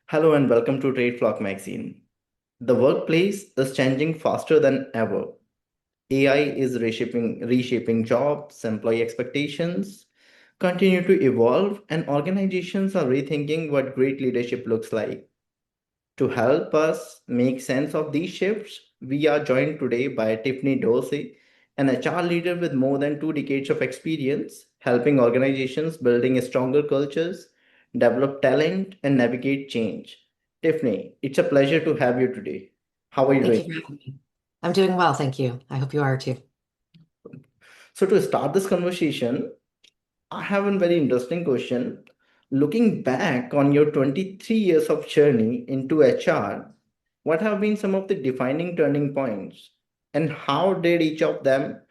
Hello and welcome to TradeFlock magazine. The workplace is changing faster than ever. AI is reshaping jobs, employee expectations continue to evolve, and organizations are rethinking what great leadership looks like. To help us make sense of these shifts, we are joined today by Tiffany Dorsey, an HR leader with more than 2 decades of experience helping organizations building stronger cultures, develop talent, and navigate change. Tiffany, it's a pleasure to have you today. How are you Thank doing? you for having me. I'm doing well, thank you. I hope you are too. So, to start this conversation, I have a very interesting question. Looking back on your 23 years of journey into HR, what have been some of the defining turning points, and how did each of them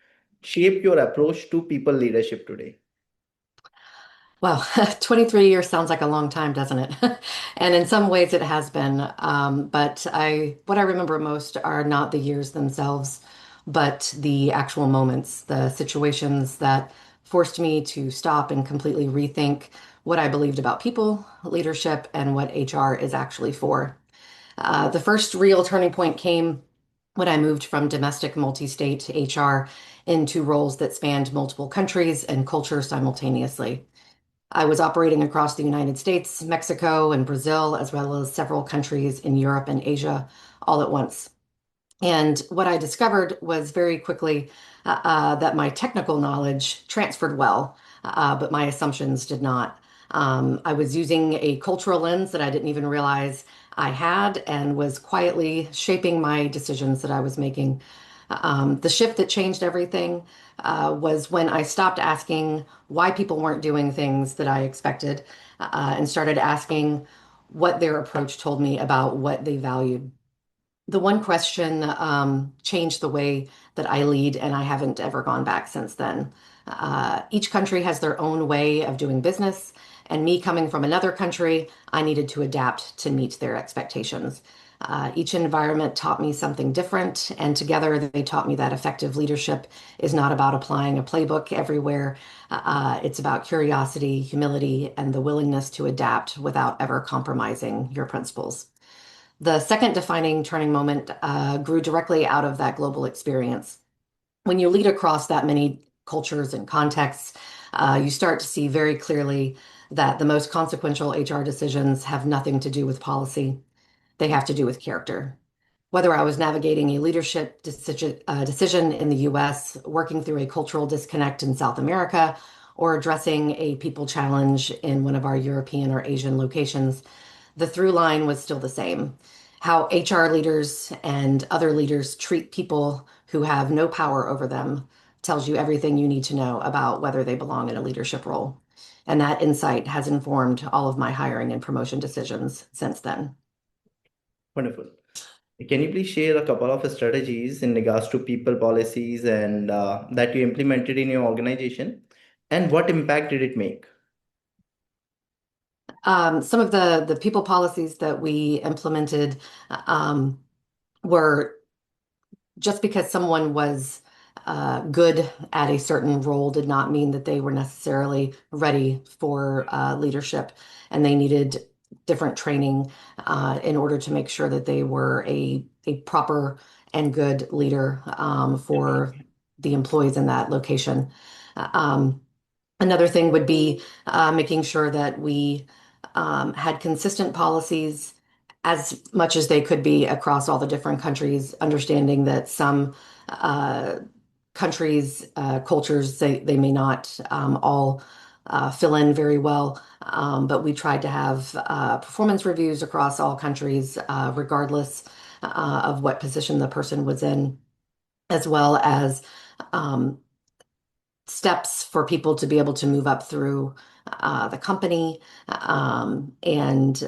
shape your approach to people leadership today? Well, 23 years sounds like a long time, doesn't it? And in some ways it has been. But what I remember most are not the years themselves, but the actual moments, the situations that forced me to stop and completely rethink what I believed about people, leadership, and what HR is actually for. The first real turning point came when I moved from domestic multi-state HR into roles that spanned multiple countries and cultures simultaneously. I was operating across the United States, Mexico, and Brazil, as well as several countries in Europe and Asia all at once. And what I discovered was very quickly that my technical knowledge transferred well, but my assumptions did not. I was using a cultural lens that I didn't even realize I had and was quietly shaping my decisions that I was making. The shift that changed everything was when I stopped asking why people weren't doing things that I expected and started asking what their approach told me about what they valued. The one question changed the way that I lead, and I haven't ever gone back since then. Each country has their own way of doing business, and me coming from another country, I needed to adapt to meet their expectations. Each environment taught me something different, and together they taught me that effective leadership is not about applying a playbook everywhere. It's about curiosity, humility, and the willingness to adapt without ever compromising your principles. The second defining turning moment grew directly out of that global experience. When you lead across that many cultures and contexts, you start to see very clearly that the most consequential HR decisions have nothing to do with policy. They have to do with character. Whether I was navigating a leadership decision in the US, working through a cultural disconnect in South America, or addressing a people challenge in one of our European or Asian locations, the through line was still the same. How HR leaders and other leaders treat people who have no power over them tells you everything you need to know about whether they belong in a leadership role. And that insight has informed all of my hiring and promotion decisions since then. Wonderful. Can you please share a couple of strategies in regards to people policies and that you implemented in your organization, and what impact did it make? Some of the people policies that we implemented um, were just because someone was good at a certain role did not mean that they were necessarily ready for leadership, and they needed different training in order to make sure that they were a proper and good leader for the employees in that location. Um, Another thing would be making sure that we had consistent policies as much as they could be across all the different countries, understanding that some uh, countries, cultures, they may not all fill in very well. But we tried to have performance reviews across all countries, regardless of what position the person was in, as well as um, steps for people to be able to move up through the company and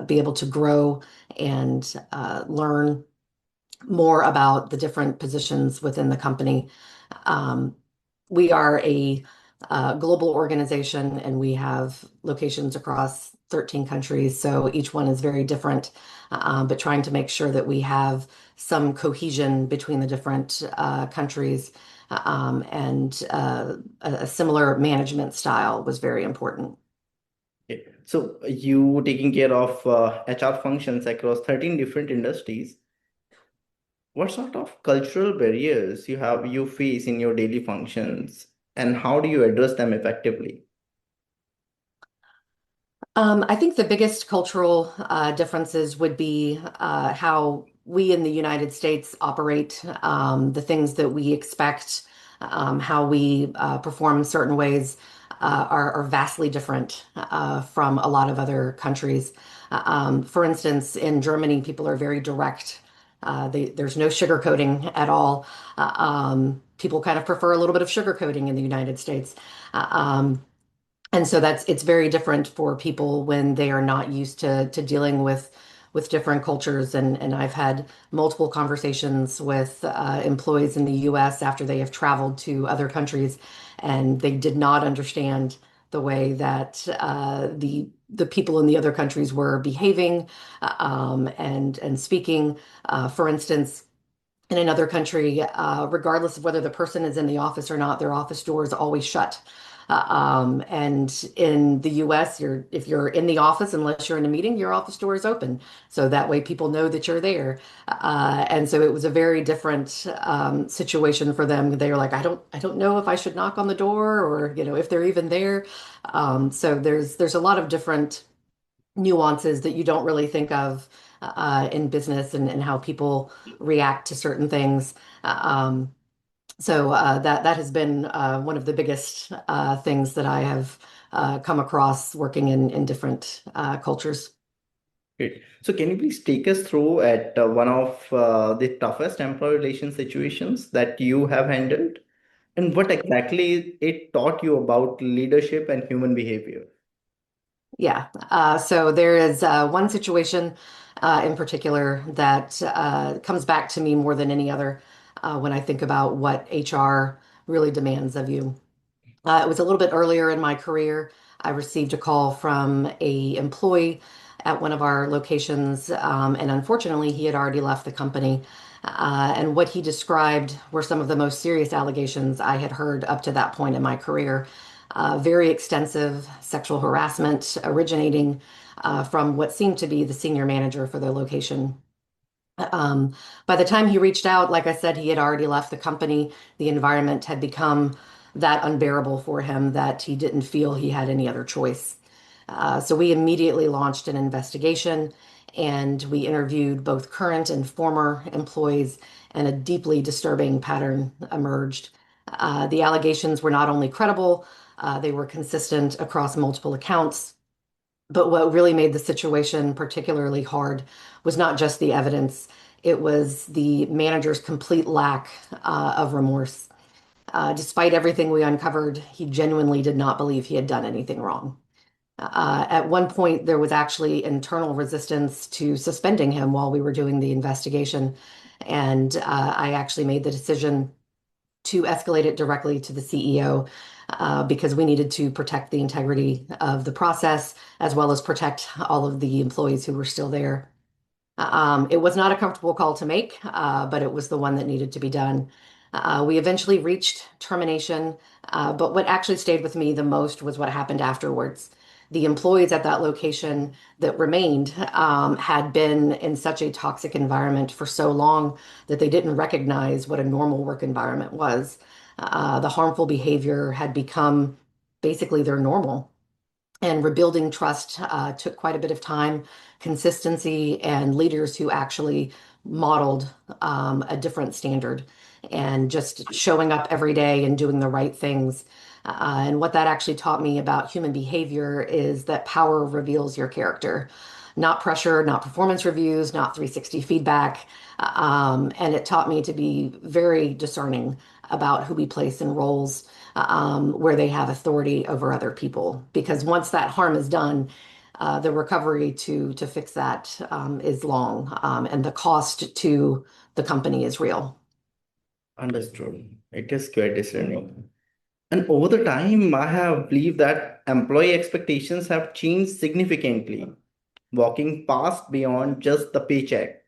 be able to grow and learn more about the different positions within the company. Um, we are a global organization and we have locations across 13 countries, so each one is very different, but trying to make sure that we have some cohesion between the different countries and a similar management style was very important. Yeah. So you taking care of HR functions across 13 different industries. What sort of cultural barriers you face in your daily functions, and how do you address them effectively? I think the biggest cultural differences would be how we in the United States operate, the things that we expect, how we perform in certain ways are vastly different from a lot of other countries. For instance, in Germany, people are very direct. There's no sugarcoating at all. People kind of prefer a little bit of sugarcoating in the United States. Uh, um, and so it's very different for people when they are not used to dealing with different cultures. And I've had multiple conversations with employees in the US after they have traveled to other countries, and they did not understand the way that the people in the other countries were behaving and speaking. For instance, in another country, regardless of whether the person is in the office or not, their office door is always shut. And in the US, if you're in the office, unless you're in a meeting, your office door is open. So that way people know that you're there. And so it was a very different situation for them. They were like, I don't know if I should knock on the door or, if they're even there. So there's a lot of different nuances that you don't really think of in business and how people react to certain things. That has been one of the biggest things that I have come across working in different cultures. Great. So can you please take us through at one of the toughest employee relation situations that you have handled, and what exactly it taught you about leadership and human behavior? Yeah. So there is one situation in particular that comes back to me more than any other when I think about what HR really demands of you. It was a little bit earlier in my career. I received a call from a employee at one of our locations, and unfortunately, he had already left the company. And what he described were some of the most serious allegations I had heard up to that point in my career. Very extensive sexual harassment originating from what seemed to be the senior manager for the location. Um, by the time he reached out, like I said, he had already left the company. The environment had become that unbearable for him that he didn't feel he had any other choice. So we immediately launched an investigation and we interviewed both current and former employees, and a deeply disturbing pattern emerged. The allegations were not only credible, they were consistent across multiple accounts. But what really made the situation particularly hard was not just the evidence, it was the manager's complete lack of remorse. Despite everything we uncovered, he genuinely did not believe he had done anything wrong. At one point, there was actually internal resistance to suspending him while we were doing the investigation. And I actually made the decision to escalate it directly to the CEO because we needed to protect the integrity of the process as well as protect all of the employees who were still there. It was not a comfortable call to make, but it was the one that needed to be done. We eventually reached termination, but what actually stayed with me the most was what happened afterwards. The employees at that location that remained had been in such a toxic environment for so long that they didn't recognize what a normal work environment was. The harmful behavior had become basically their normal. And rebuilding trust took quite a bit of time, consistency, and leaders who actually modeled a different standard and just showing up every day and doing the right things. And what that actually taught me about human behavior is that power reveals your character, not pressure, not performance reviews, not 360 feedback. And it taught me to be very discerning about who we place in roles where they have authority over other people. Because once that harm is done, the recovery to fix that is long, and the cost to the company is real. Understood. It is quite discerning. And over the time, I have believed that employee expectations have changed significantly, walking past beyond just the paycheck.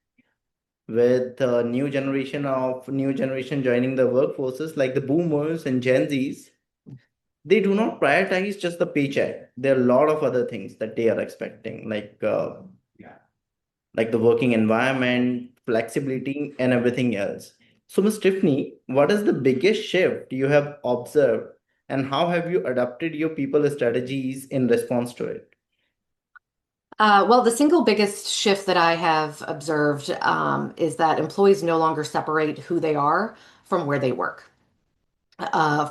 With the new generation joining the workforces like the boomers and Gen Zs, They do not prioritize just the paycheck. There are a lot of other things that they are expecting, like the working environment, flexibility, and everything else. So, Ms. Tiffany, what is the biggest shift you have observed, and how have you adapted your people strategies in response to it? Well, the single biggest shift that I have observed is that employees no longer separate who they are from where they work.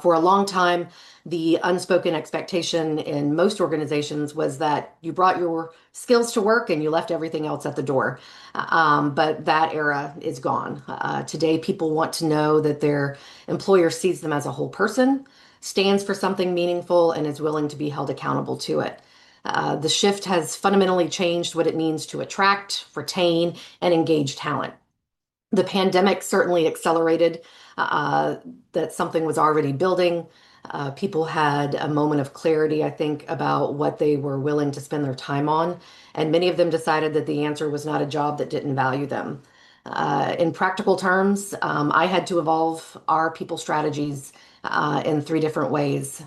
For a long time, the unspoken expectation in most organizations was that you brought your skills to work and you left everything else at the door. But that era is gone. Today, people want to know that their employer sees them as a whole person, stands for something meaningful, and is willing to be held accountable to it. The shift has fundamentally changed what it means to attract, retain, and engage talent. The pandemic certainly accelerated uh, that something was already building. People had a moment of clarity, I think, about what they were willing to spend their time on. And many of them decided that the answer was not a job that didn't value them. In practical terms, I had to evolve our people strategies in three different ways.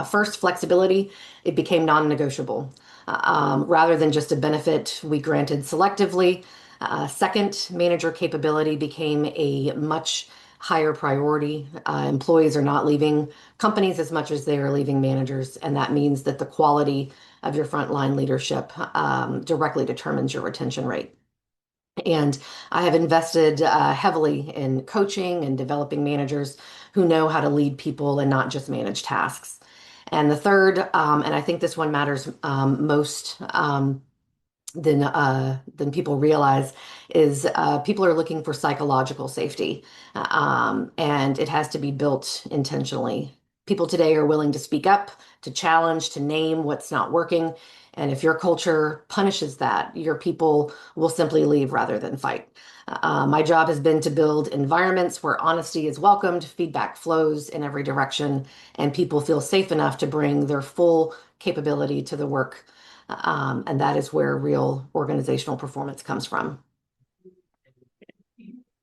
First, flexibility, it became non negotiable. Rather than just a benefit we granted selectively, second, manager capability became a much higher priority. Employees are not leaving companies as much as they are leaving managers, and that means that the quality of your frontline leadership directly determines your retention rate. And I have invested heavily in coaching and developing managers who know how to lead people and not just manage tasks. And the third, and I think this one matters most than people realize is people are looking for psychological safety, and it has to be built intentionally. People today are willing to speak up, to challenge, to name what's not working. And if your culture punishes that, your people will simply leave rather than fight. My job has been to build environments where honesty is welcomed, feedback flows in every direction, and people feel safe enough to bring their full capability to the work, and that is where real organizational performance comes from.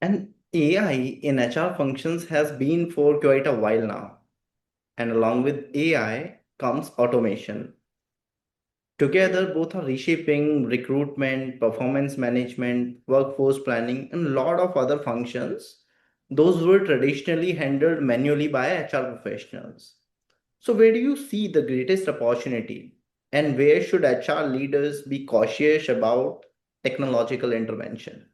And AI in HR functions has been for quite a while now. And along with AI comes automation. Together, both are reshaping recruitment, performance management, workforce planning, and a lot of other functions. Those were traditionally handled manually by HR professionals. So, where do you see the greatest opportunity? And where should HR leaders be cautious about technological intervention?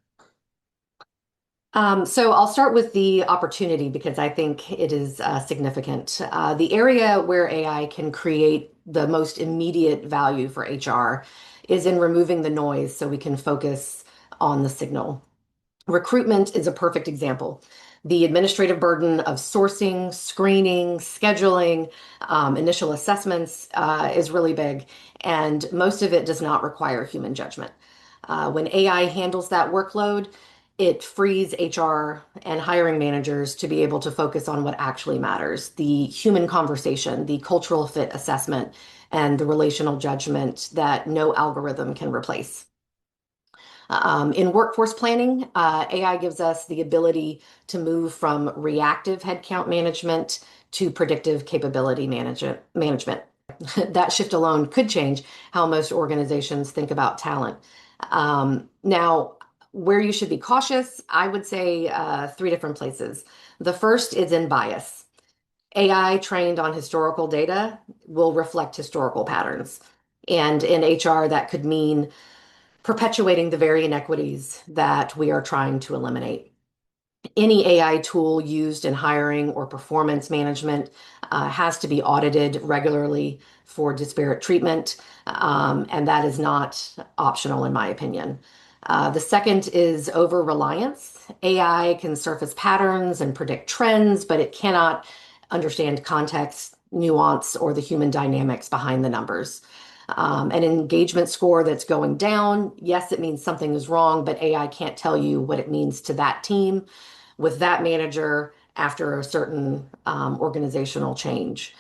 So I'll start with the opportunity because I think it is significant. The area where AI can create the most immediate value for HR is in removing the noise so we can focus on the signal. Recruitment is a perfect example. The administrative burden of sourcing, screening, scheduling, initial assessments is really big, and most of it does not require human judgment. When AI handles that workload, it frees HR and hiring managers to be able to focus on what actually matters, the human conversation, the cultural fit assessment, and the relational judgment that no algorithm can replace. In workforce planning, AI gives us the ability to move from reactive headcount management to predictive capability management. That shift alone could change how most organizations think about talent. Now, where you should be cautious, I would say three different places. The first is in bias. AI trained on historical data will reflect historical patterns. And in HR, that could mean perpetuating the very inequities that we are trying to eliminate. Any AI tool used in hiring or performance management has to be audited regularly for disparate treatment, and that is not optional, in my opinion. The second is over reliance. AI can surface patterns and predict trends, but it cannot understand context, nuance, or the human dynamics behind the numbers. An engagement score that's going down, yes, it means something is wrong, but AI can't tell you what it means to that team with that manager after a certain organizational change.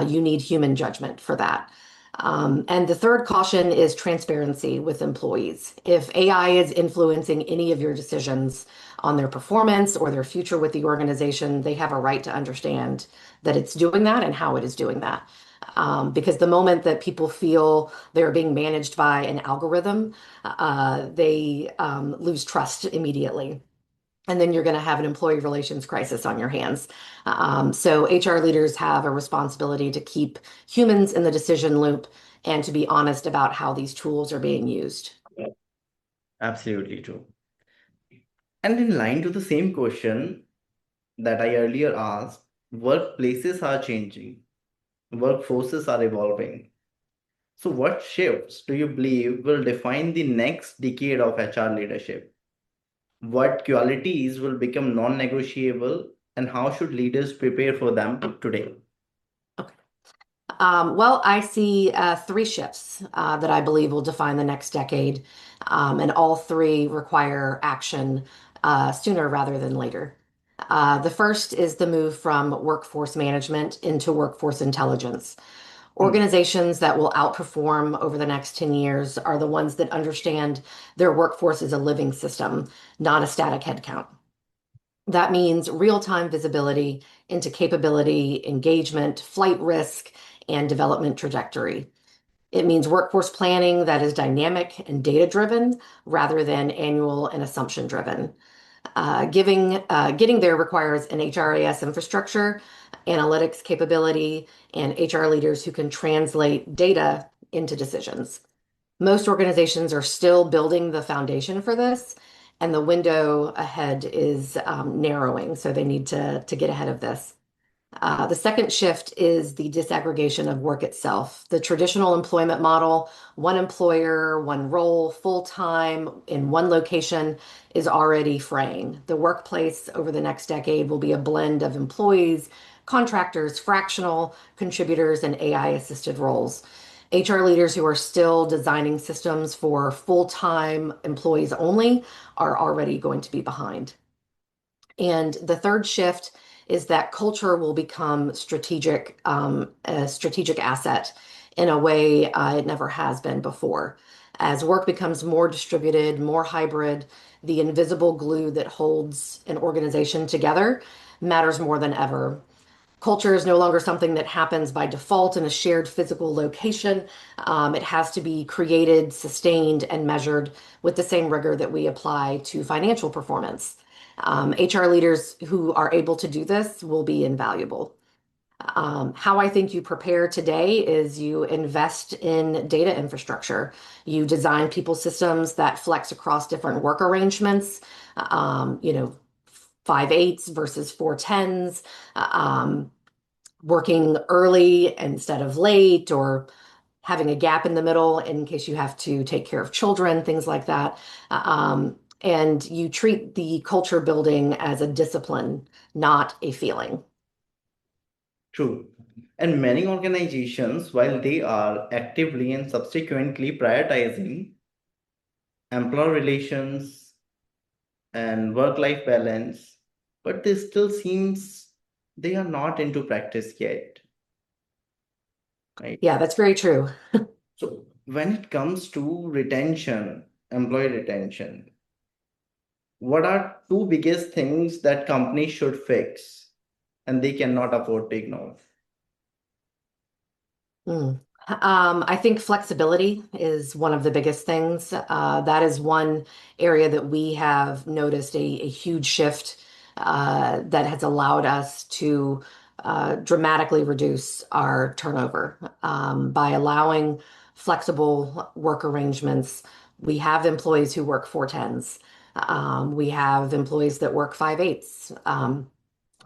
You need human judgment for that. And the third caution is transparency with employees. If AI is influencing any of your decisions on their performance or their future with the organization, they have a right to understand that it's doing that and how it is doing that. Because the moment that people feel they're being managed by an algorithm, they lose trust immediately. And then you're going to have an employee relations crisis on your hands. So HR leaders have a responsibility to keep humans in the decision loop and to be honest about how these tools are being used. Absolutely true. And in line to the same question that I earlier asked, workplaces are changing, workforces are evolving. So, what shifts do you believe will define the next decade of HR leadership? What qualities will become non negotiable, and how should leaders prepare for them today? Okay. Well, I see three shifts that I believe will define the next decade, and all three require action sooner rather than later. The first is the move from workforce management into workforce intelligence. Hmm, Organizations that will outperform over the next 10 years are the ones that understand their workforce is a living system, not a static headcount. That means real-time visibility into capability, engagement, flight risk, and development trajectory. It means workforce planning that is dynamic and data-driven rather than annual and assumption-driven. Getting there requires an HRIS infrastructure, analytics capability, and HR leaders who can translate data into decisions. Most organizations are still building the foundation for this, and the window ahead is narrowing, so they need to get ahead of this. The second shift is the disaggregation of work itself. The traditional employment model, one employer, one role, full time in one location, is already fraying. The workplace over the next decade will be a blend of employees, contractors, fractional contributors, and AI assisted roles. HR leaders who are still designing systems for full time employees only are already going to be behind. And the third shift is that culture will become a strategic asset in a way it never has been before. As work becomes more distributed, more hybrid, the invisible glue that holds an organization together matters more than ever. Culture is no longer something that happens by default in a shared physical location. It has to be created, sustained, and measured with the same rigor that we apply to financial performance. HR leaders who are able to do this will be invaluable. How I think you prepare today is you invest in data infrastructure. You design people systems that flex across different work arrangements, you know, 5/8s versus 4/10s, working early instead of late, or having a gap in the middle in case you have to take care of children, things like that. And you treat the culture building as a discipline, not a feeling. true. And many organizations, while they are actively and subsequently prioritizing employee relations and work life balance, but they still seems they are not into practice yet, right? Yeah, that's very true. So when it comes to retention, employee retention, what are two biggest things that companies should fix and they cannot afford to ignore? Mm. I think flexibility is one of the biggest things. That is one area that we have noticed a huge shift that has allowed us to dramatically reduce our turnover by allowing flexible work arrangements. We have employees who work 4/10s. We have employees that work 5/8s.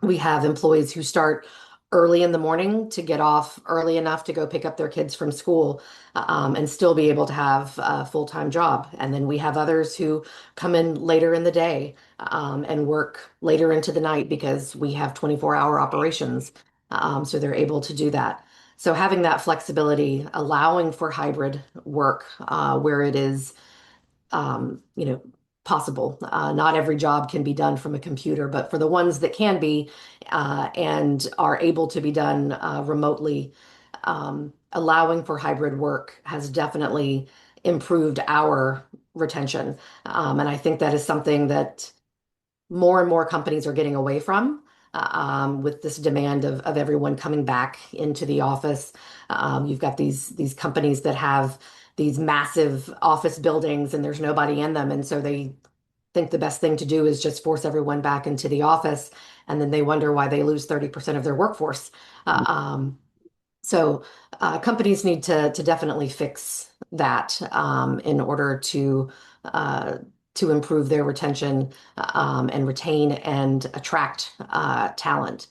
We have employees who start early in the morning to get off early enough to go pick up their kids from school, and still be able to have a full-time job. And then we have others who come in later in the day, and work later into the night because we have 24-hour operations. So they're able to do that. So having that flexibility, allowing for hybrid work, where it is you know, possible. Not every job can be done from a computer, but for the ones that can be and are able to be done remotely, allowing for hybrid work has definitely improved our retention. And I think that is something that more and more companies are getting away from with this demand of everyone coming back into the office. You've got these companies that have these massive office buildings and there's nobody in them. And so they think the best thing to do is just force everyone back into the office. And then they wonder why they lose 30% of their workforce. Uh, um, so companies need to definitely fix that in order uh, to improve their retention and retain and attract talent.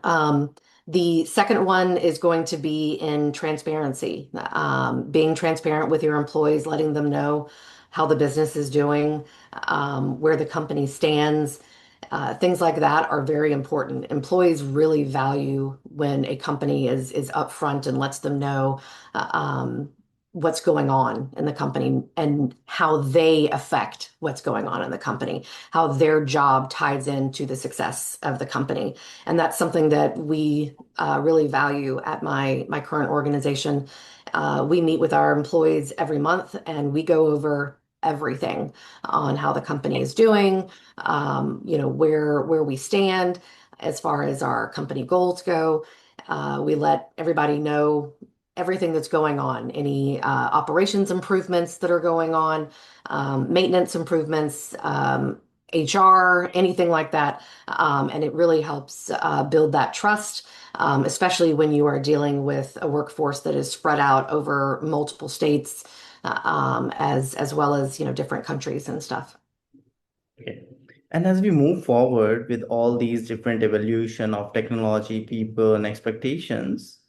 Um, the second one is going to be in transparency, being transparent with your employees, letting them know how the business is doing, where the company stands. Things like that are very important. Employees really value when a company is upfront and lets them know what's going on in the company and how they affect what's going on in the company, how their job ties into the success of the company. And that's something that we really value at my current organization. We meet with our employees every month and we go over everything on how the company is doing, where we stand as far as our company goals go. We let everybody know everything that's going on, any operations improvements that are going on, maintenance improvements, HR, anything like that. And it really helps build that trust, especially when you are dealing with a workforce that is spread out over multiple states, as well as, different countries and stuff. Okay. And as we move forward with all these different evolution of technology, people, and expectations,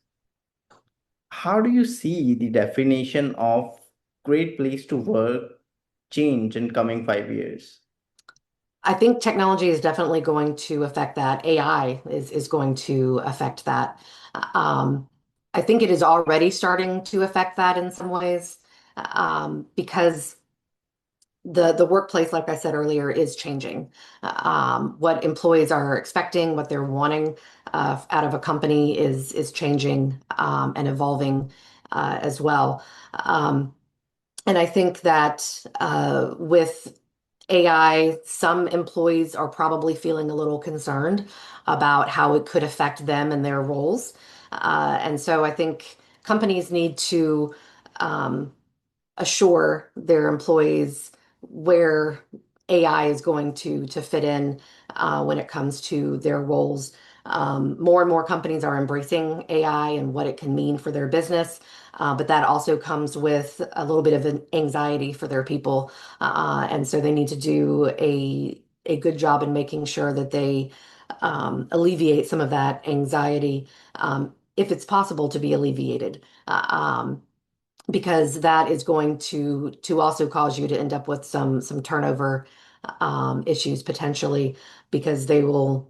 how do you see the definition of great place to work change in coming 5 years? I think technology is definitely going to affect that. AI is going to affect that. Um, I think it is already starting to affect that in some ways, because the workplace, like I said earlier, is changing. What employees are expecting, what they're wanting out of a company is changing and evolving as well. Um, and I think that with AI, some employees are probably feeling a little concerned about how it could affect them and their roles. And so I think companies need to um, assure their employees where AI is going to fit in when it comes to their roles. More and more companies are embracing AI and what it can mean for their business, but that also comes with a little bit of an anxiety for their people, and so they need to do a good job in making sure that they alleviate some of that anxiety, if it's possible to be alleviated. Because that is going to also cause you to end up with some turnover issues potentially because they will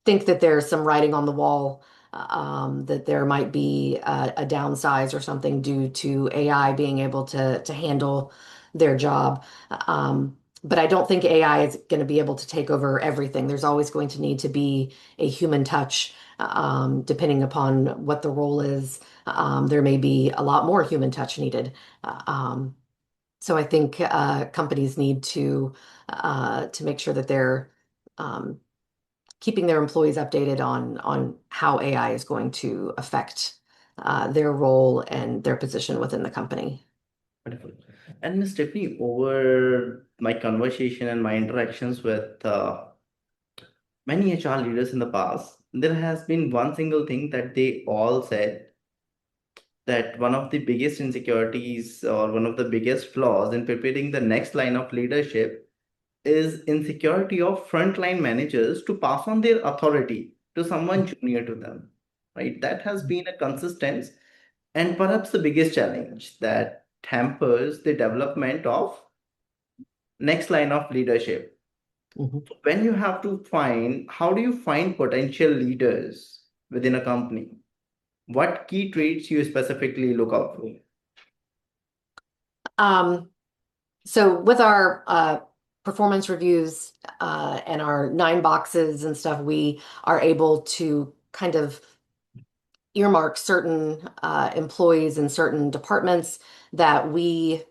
think that there's some writing on the wall, that there might be a downsize or something due to AI being able to handle their job. But I don't think AI is going to be able to take over everything. There's always going to need to be a human touch, depending upon what the role is. There may be a lot more human touch needed. So I think companies need to make sure that they're um, keeping their employees updated on how AI is going to affect their role and their position within the company. Wonderful. And Ms. Tiffany, over my conversation and my interactions with many HR leaders in the past, there has been one single thing that they all said, that one of the biggest insecurities or one of the biggest flaws in preparing the next line of leadership is insecurity of frontline managers to pass on their authority to someone junior to them. Right? That has been a consistent and perhaps the biggest challenge that hampers the development of next line of leadership. Mhm. When you have to find, how do you find potential leaders within a company? What key traits you specifically look out for? Um, so with our performance reviews and our 9 boxes and stuff, we are able to kind of earmark certain employees in certain departments that we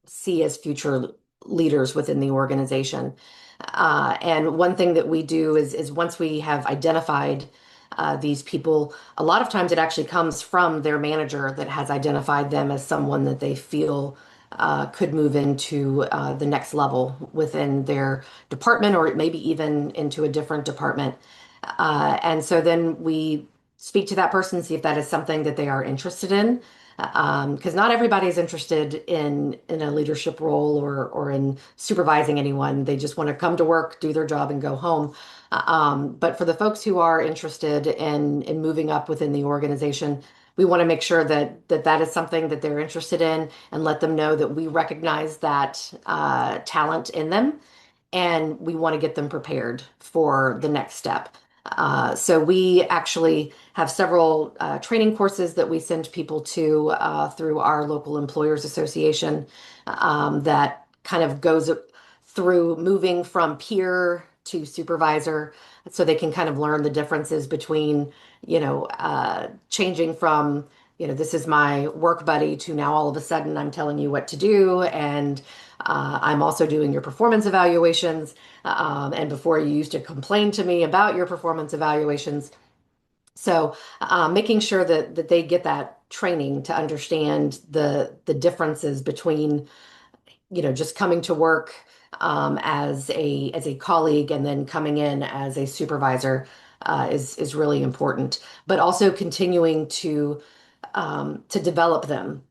see as future leaders within the organization. And one thing that we do is once we have identified these people, a lot of times it actually comes from their manager that has identified them as someone that they feel could move into the next level within their department or maybe even into a different department. And so then we speak to that person, see if that is something that they are interested in. Because not everybody is interested in a leadership role or in supervising anyone. They just want to come to work, do their job, and go home. But for the folks who are interested in moving up within the organization, we want to make sure that is something that they're interested in and let them know that we recognize that talent in them and we want to get them prepared for the next step. So we actually have several training courses that we send people to through our local employers association that kind of goes through moving from peer to supervisor so they can kind of learn the differences between, changing from, this is my work buddy to now all of a sudden I'm telling you what to do and I'm also doing your performance evaluations. And before you used to complain to me about your performance evaluations. So making sure that they get that training to understand the differences between, just coming to work as a colleague and then coming in as a supervisor is really important. But also continuing to develop them,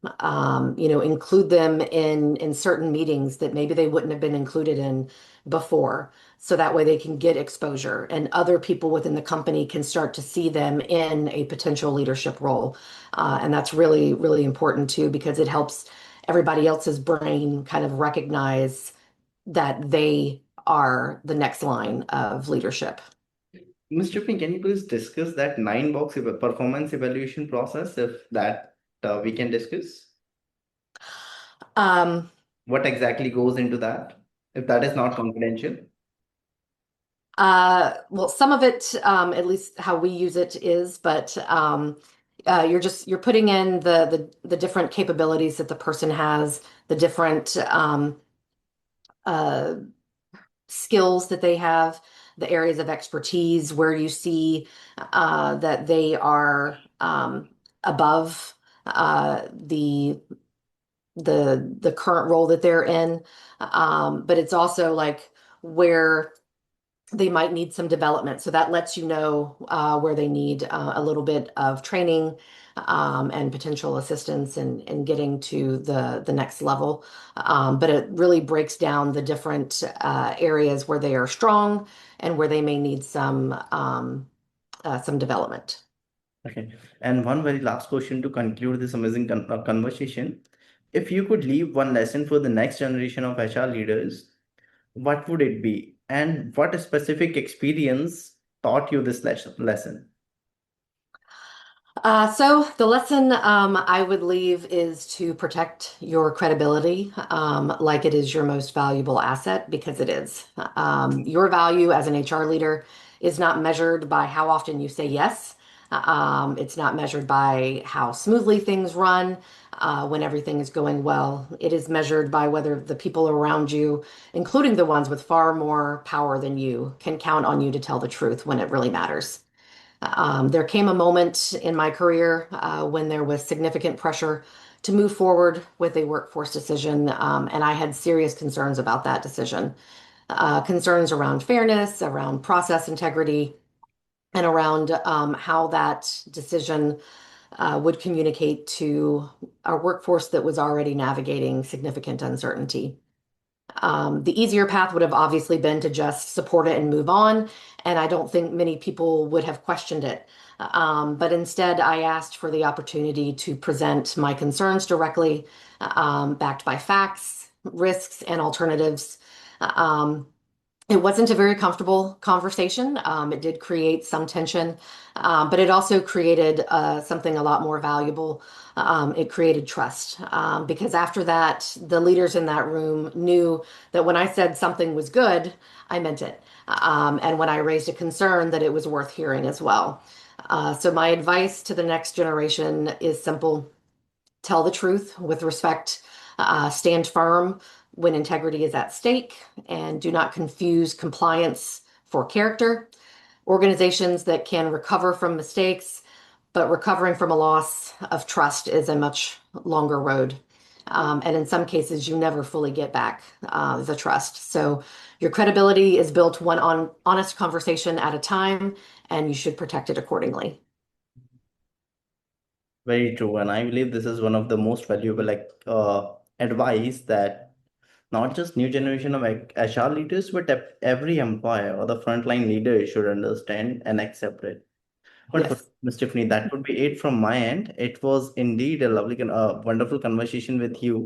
include them in certain meetings that maybe they wouldn't have been included in before. So that way they can get exposure and other people within the company can start to see them in a potential leadership role. And that's really, really important too, because it helps everybody else's brain kind of recognize that they are the next line of leadership. Mr. Ping, can you please discuss that performance evaluation process if that we can discuss? Um, What exactly goes into that, if that is not confidential? well, some of it, at least how we use it is, but you're putting in the different capabilities that the person has, the different uh, skills that they have, the areas of expertise where you see that they are above the current role that they're in. But it's also like where they might need some development. So that lets you know where they need a little bit of training and potential assistance in getting to the next level. But it really breaks down the different areas where they are strong and where they may need some development. Okay. And one very last question to conclude this amazing conversation. If you could leave one lesson for the next generation of HR leaders, what would it be? And what specific experience taught you this lesson? So the lesson I would leave is to protect your credibility like it is your most valuable asset because it is. Your value as an HR leader is not measured by how often you say yes. It's not measured by how smoothly things run when everything is going well. It is measured by whether the people around you, including the ones with far more power than you, can count on you to tell the truth when it really matters. There came a moment in my career when there was significant pressure to move forward with a workforce decision, and I had serious concerns about that decision. Concerns around fairness, around process integrity, and around how that decision would communicate to our workforce that was already navigating significant uncertainty. The easier path would have obviously been to just support it and move on, and I don't think many people would have questioned it. But instead, I asked for the opportunity to present my concerns directly, backed by facts, risks, and alternatives. Um, it wasn't a very comfortable conversation. It did create some tension, but it also created something a lot more valuable. It created trust because after that, the leaders in that room knew that when I said something was good, I meant it. And when I raised a concern, that it was worth hearing as well. So my advice to the next generation is simple. Tell the truth with respect, stand firm when integrity is at stake, and do not confuse compliance for character. Organizations that can recover from mistakes, but recovering from a loss of trust is a much longer road. And in some cases, you never fully get back the trust. So your credibility is built one on honest conversation at a time, and you should protect it accordingly. Very true. And I believe this is one of the most valuable advice that not just new generation of HR leaders, but every employer or the frontline leader should understand and accept it. Wonderful, Yes. Ms. Tiffany. That would be it from my end. It was indeed a wonderful conversation with you.